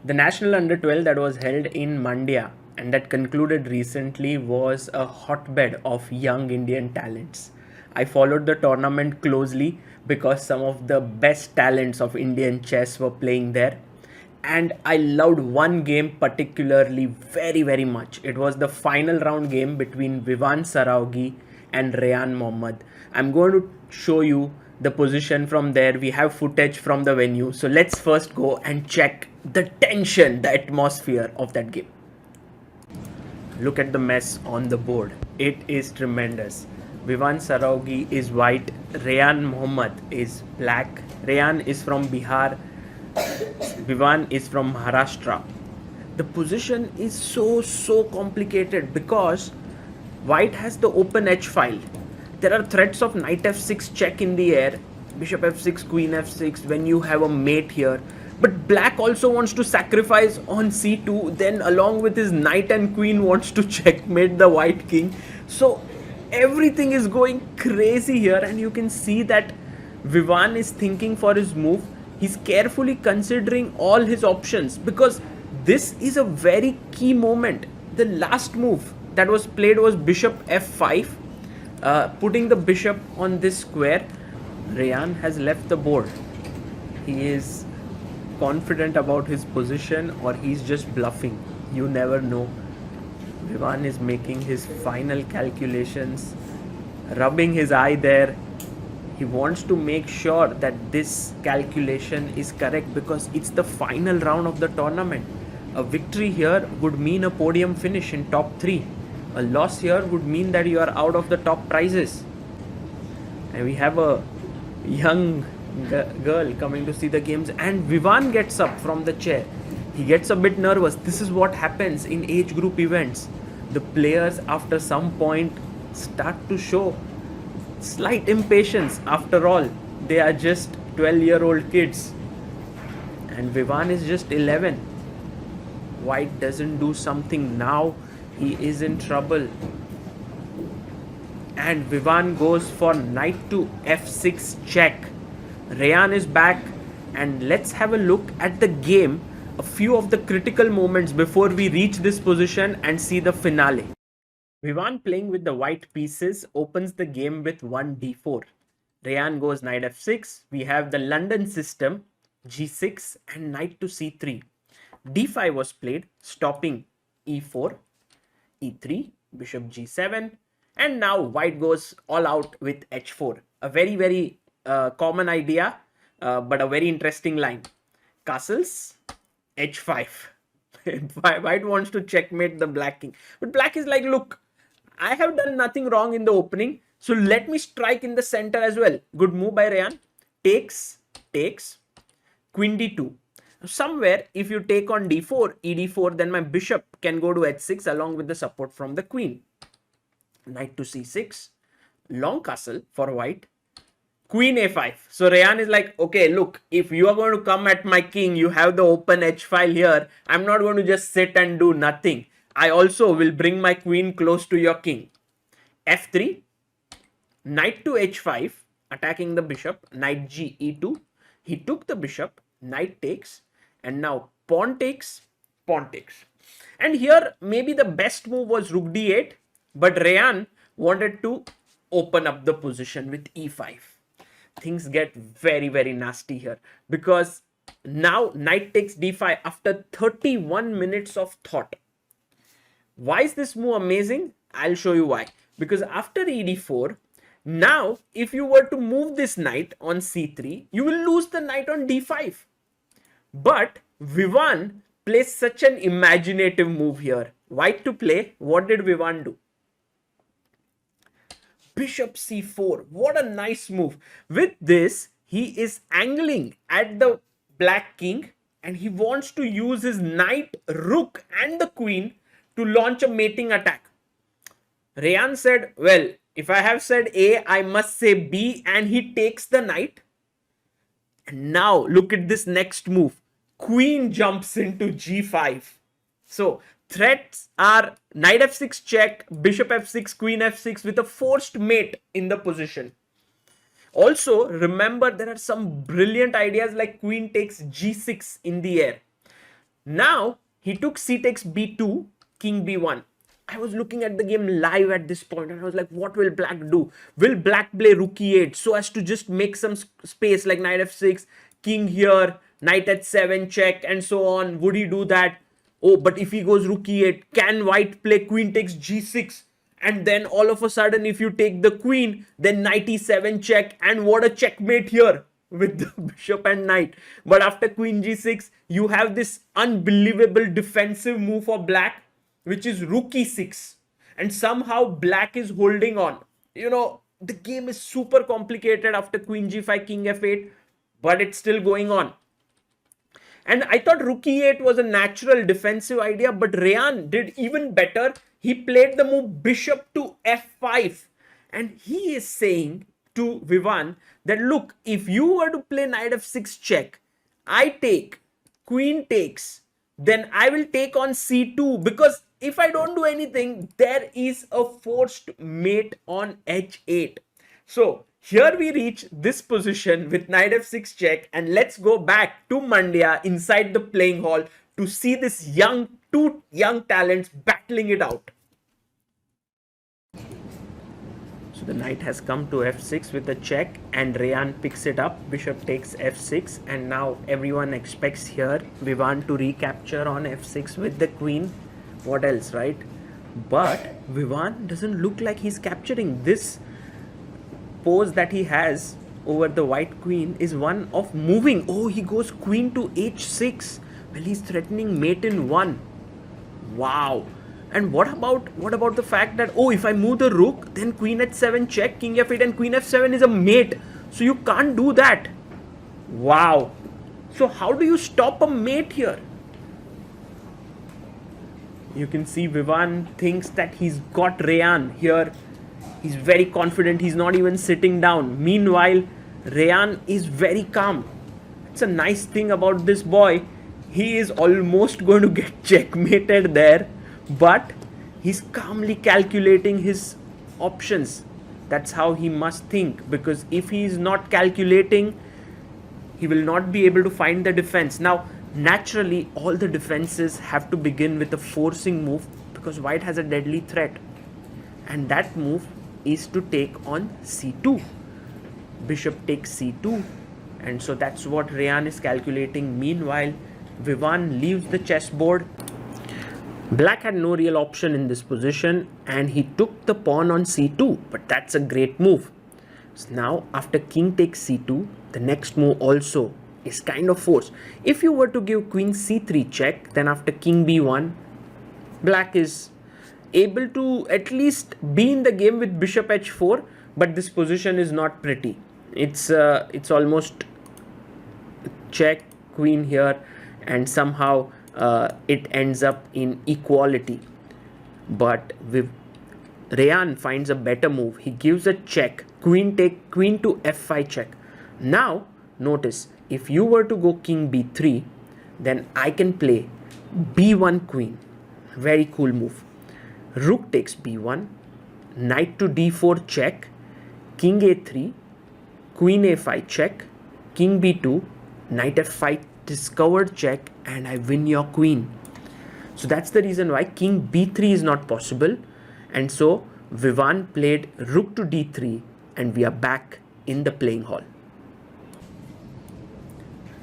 The national under-12 that was held in Mandya and that concluded recently was a hotbed of young Indian talents. I followed the tournament closely because some of the best talents of Indian chess were playing there. And I loved one game particularly very much. It was the final round game between Vivaan Saraogi and Reyan Md. I'm going to show you the position from there. We have footage from the venue. So let's first go and check the tension, the atmosphere of that game. Look at the mess on the board. It is tremendous. Vivaan Saraogi is white. Reyan Md is black. Reyan is from Bihar. Vivaan is from Maharashtra. The position is so complicated because white has the open h file. There are threats of knight f6 check in the air, bishop f6, queen f6 when you have a mate here. But black also wants to sacrifice on c2, then along with his knight and queen wants to checkmate the white king. So everything is going crazy here, and you can see that Vivaan is thinking for his move. He's carefully considering all his options because this is a very key moment. The last move that was played was bishop f5, putting the bishop on this square. Reyan has left the board. He is confident about his position or he's just bluffing. You never know. Vivaan is making his final calculations, rubbing his eye there. He wants to make sure that this calculation is correct because it's the final round of the tournament. A victory here would mean a podium finish in top 3. A loss here would mean that you are out of the top prizes. And we have a young girl coming to see the games, and Vivaan gets up from the chair. He gets a bit nervous. This is what happens in age group events. The players after some point start to show slight impatience. After all, they are just 12-year-old kids and Vivaan is just 11. White doesn't do something now, he is in trouble. And Vivaan goes for knight to f6 check. Reyan is back, and let's have a look at the game, a few of the critical moments before we reach this position and see the finale. Vivaan, playing with the white pieces, opens the game with 1 d4. Reyan goes knight f6. We have the London system, g6 and knight to c3. d5 was played, stopping e4, e3, bishop g7, and now white goes all out with h4. A very common idea, but a very interesting line. Castles, h5. White wants to checkmate the black king, but black is like, look, I have done nothing wrong in the opening, so let me strike in the center as well. Good move by Reyan. Takes, queen d2. Somewhere, if you take on d4, ed4, then my bishop can go to h6 along with the support from the queen. Knight to c6, long castle for white. Queen a5. So Reyan is like, okay, look, if you are going to come at my king, you have the open h file here. I'm not going to just sit and do nothing. I also will bring my queen close to your king. f3, knight to h5, attacking the bishop. Knight g e2. He took the bishop. Knight takes. And now pawn takes, pawn takes. And here, maybe the best move was rook d8. But Reyan wanted to open up the position with e5. Things get very nasty here because now knight takes d5 after 31 minutes of thought. Why is this move amazing? I'll show you why. Because after ed4, now if you were to move this knight on c3, you will lose the knight on d5. But Vivaan plays such an imaginative move here. White to play, what did Vivaan do? Bishop c4. What a nice move. With this, he is angling at the black king and he wants to use his knight, rook and the queen to launch a mating attack. Reyan said, well, if I have said A, I must say B, and he takes the knight. And now look at this next move. Queen jumps into g5. So threats are knight f6 check, bishop f6, queen f6 with a forced mate in the position. Also, remember there are some brilliant ideas like queen takes g6 in the air. Now he took c takes b2, king b1. I was looking at the game live at this point and I was like, what will black do? Will black play rook e8 so as to just make some space, like knight f6, king here, knight h7 check and so on? Would he do that? Oh, but if he goes rook e8, can white play queen takes g6? And then all of a sudden, if you take the queen, then knight e7 check, and what a checkmate here with the bishop and knight. But after queen g6, you have this unbelievable defensive move for black, which is rook e6. And somehow black is holding on. You know, the game is super complicated after queen g5, king f8, but it's still going on. And I thought rook e8 was a natural defensive idea, but Reyan did even better. He played the move bishop to f5. And he is saying to Vivaan that, look, if you were to play knight f6 check, I take, queen takes, then I will take on c2, because if I don't do anything, there is a forced mate on h8. So here we reach this position with knight f6 check, and let's go back to Mandya inside the playing hall to see this two young talents battling it out. So the knight has come to f6 with a check, and Reyan picks it up. Bishop takes f6, and now everyone expects here Vivaan to recapture on f6 with the queen. What else, right? But Vivaan doesn't look like he's capturing. This pose that he has over the white queen is one of moving. Oh, he goes queen to h6. Well, he's threatening mate in 1. Wow. And what about the fact that, oh, if I move the rook, then queen h7 check, king f8, and queen f7 is a mate. So you can't do that. Wow. So how do you stop a mate here? You can see Vivaan thinks that he's got Reyan here. He's very confident. He's not even sitting down. Meanwhile, Reyan is very calm. It's a nice thing about this boy. He is almost going to get checkmated there, but he's calmly calculating his options. That's how he must think, because if he is not calculating, he will not be able to find the defense. Now, naturally, all the defenses have to begin with a forcing move, because white has a deadly threat. And that move is to take on c2. Bishop takes c2. And so that's what Reyan is calculating. Meanwhile, Vivaan leaves the chessboard. Black had no real option in this position, and he took the pawn on c2. But that's a great move. So now, after king takes c2, the next move also is kind of forced. If you were to give queen c3 check, then after king b1, black is able to at least be in the game with bishop h4, but this position is not pretty. It's almost check, queen here, and somehow it ends up in equality. But Reyan finds a better move. He gives a check, queen to f5 check. Now notice, if you were to go king b3, then I can play b1 queen. Very cool move. Rook takes b1, knight to d4 check, king a3, queen a5 check, king b2, knight f5 discovered check, and I win your queen. So that's the reason why king b3 is not possible. And so Vivaan played rook to d3, and we are back in the playing hall.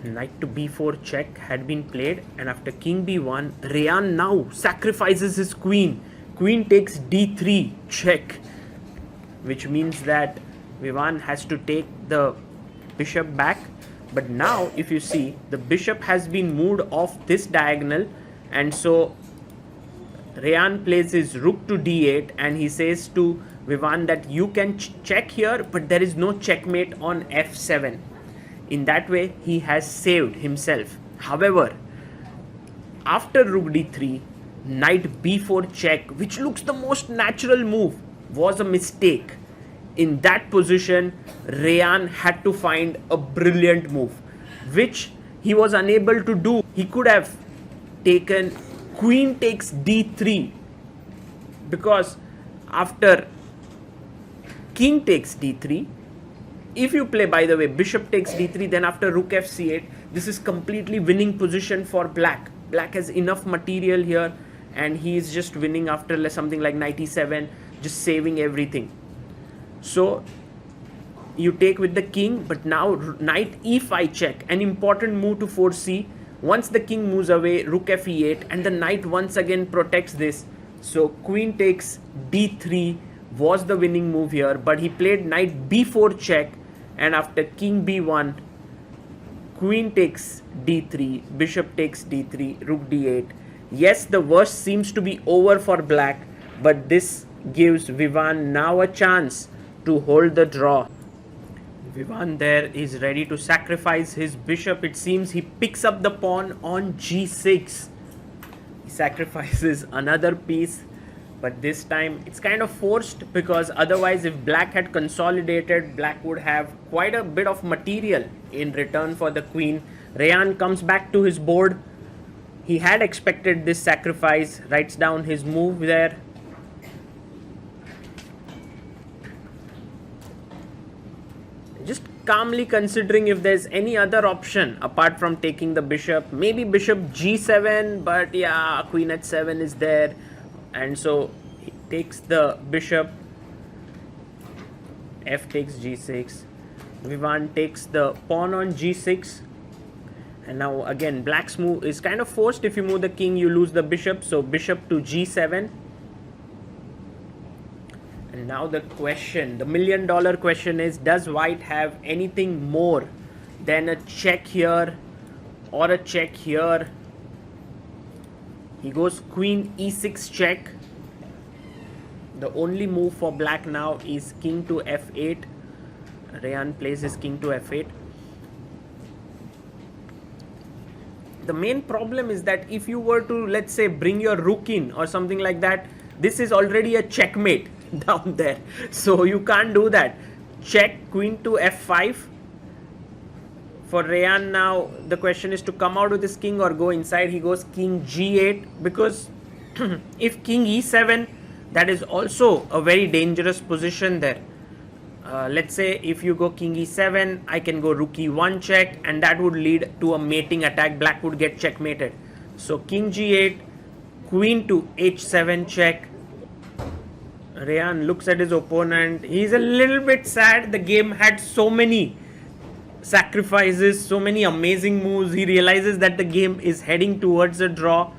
Knight to b4 check had been played, and after king b1, Reyan now sacrifices his queen. Queen takes d3 check, which means that Vivaan has to take the bishop back. But now, if you see, the bishop has been moved off this diagonal, and so Reyan plays his rook to d8, and he says to Vivaan that you can check here, but there is no checkmate on f7. In that way, he has saved himself. However, after rook d3, knight b4 check, which looks the most natural move, was a mistake. In that position, Reyan had to find a brilliant move, which he was unable to do. He could have taken queen takes d3, because after king takes d3, if you play, by the way, bishop takes d3, then after rook f c8, this is completely winning position for black. black has enough material here, and he is just winning after something like 97, just saving everything. So you take with the king, but now knight e5 check, an important move to foresee. Once the king moves away, rook f e8, and the knight once again protects this. So queen takes d3 was the winning move here, but he played knight b4 check, and after king b1, queen takes d3, bishop takes d3, rook d8. Yes, the worst seems to be over for black, but this gives Vivaan now a chance to hold the draw. Vivaan there is ready to sacrifice his bishop. It seems he picks up the pawn on g6. He sacrifices another piece, but this time it's kind of forced, because otherwise if black had consolidated, black would have quite a bit of material in return for the queen. Reyan comes back to his board. He had expected this sacrifice, writes down his move there. Just calmly considering if there's any other option apart from taking the bishop. Maybe bishop g7, but yeah, queen h7 is there, and so he takes the bishop. F takes g6. Vivaan takes the pawn on g6, and now again black's move is kind of forced. If you move the king, you lose the bishop, so bishop to g7. And now the question, the $1,000,000 question is, does white have anything more than a check here or a check here? He goes queen e6 check. The only move for black now is king to f8. Reyan plays his king to f8. The main problem is that if you were to, let's say, bring your rook in or something like that, this is already a checkmate down there, so you can't do that. Check, queen to f5. For Reyan now, the question is to come out with his king or go inside. He goes king g8, because if king e7, that is also a very dangerous position there. Let's say if you go king e7, I can go rook e1 check, and that would lead to a mating attack. Black would get checkmated. So king g8, queen to h7 check. Reyan looks at his opponent. He's a little bit sad. The game had so many sacrifices, so many amazing moves. He realizes that the game is heading towards a draw.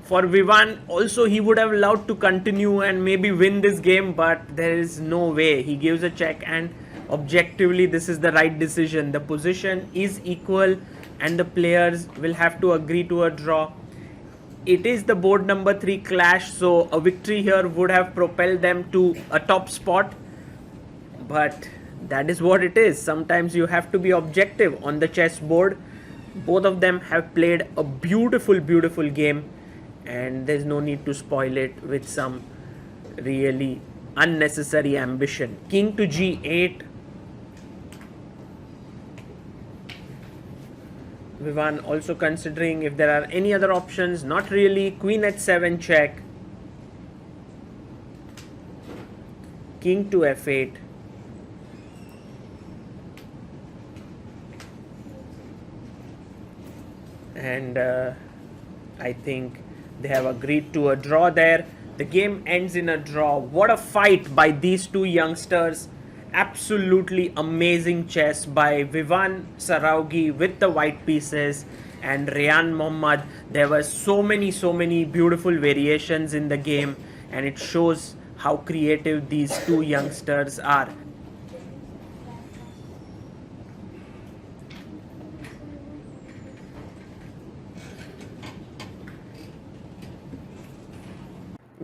For Vivaan, also he would have loved to continue and maybe win this game, but there is no way. He gives a check, and objectively this is the right decision. The position is equal and the players will have to agree to a draw. It is the board number 3 clash, so a victory here would have propelled them to a top spot, but that is what it is. Sometimes you have to be objective on the chessboard. Both of them have played a beautiful game, and there's no need to spoil it with some really unnecessary ambition. King to g8. Vivaan also considering if there are any other options. Not really. Queen h7 check. King to f8. And I think they have agreed to a draw there. The game ends in a draw. What a fight by these two youngsters. Absolutely amazing chess by Vivaan Saraogi with the white pieces and Reyan Md. There were so many beautiful variations in the game, and it shows how creative these two youngsters are.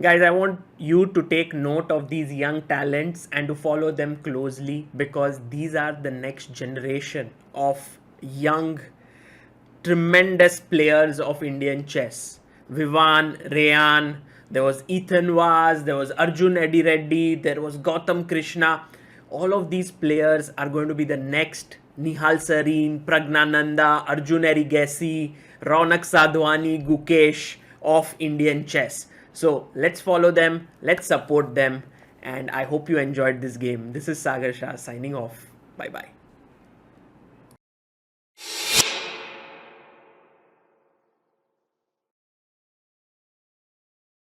Guys, I want you to take note of these young talents and to follow them closely, because these are the next generation of young, tremendous players of Indian chess. Vivaan, Reyan, there was Ethan Vaz, there was Arjun Eddy Reddy, there was Gautam Krishna. All of these players are going to be the next Nihal Sareen, Pragnananda, Arjun Erigesi, Raunak Sadhwani, Gukesh of Indian chess. So let's follow them, let's support them, and I hope you enjoyed this game. This is Sagar Shah signing off. Bye bye.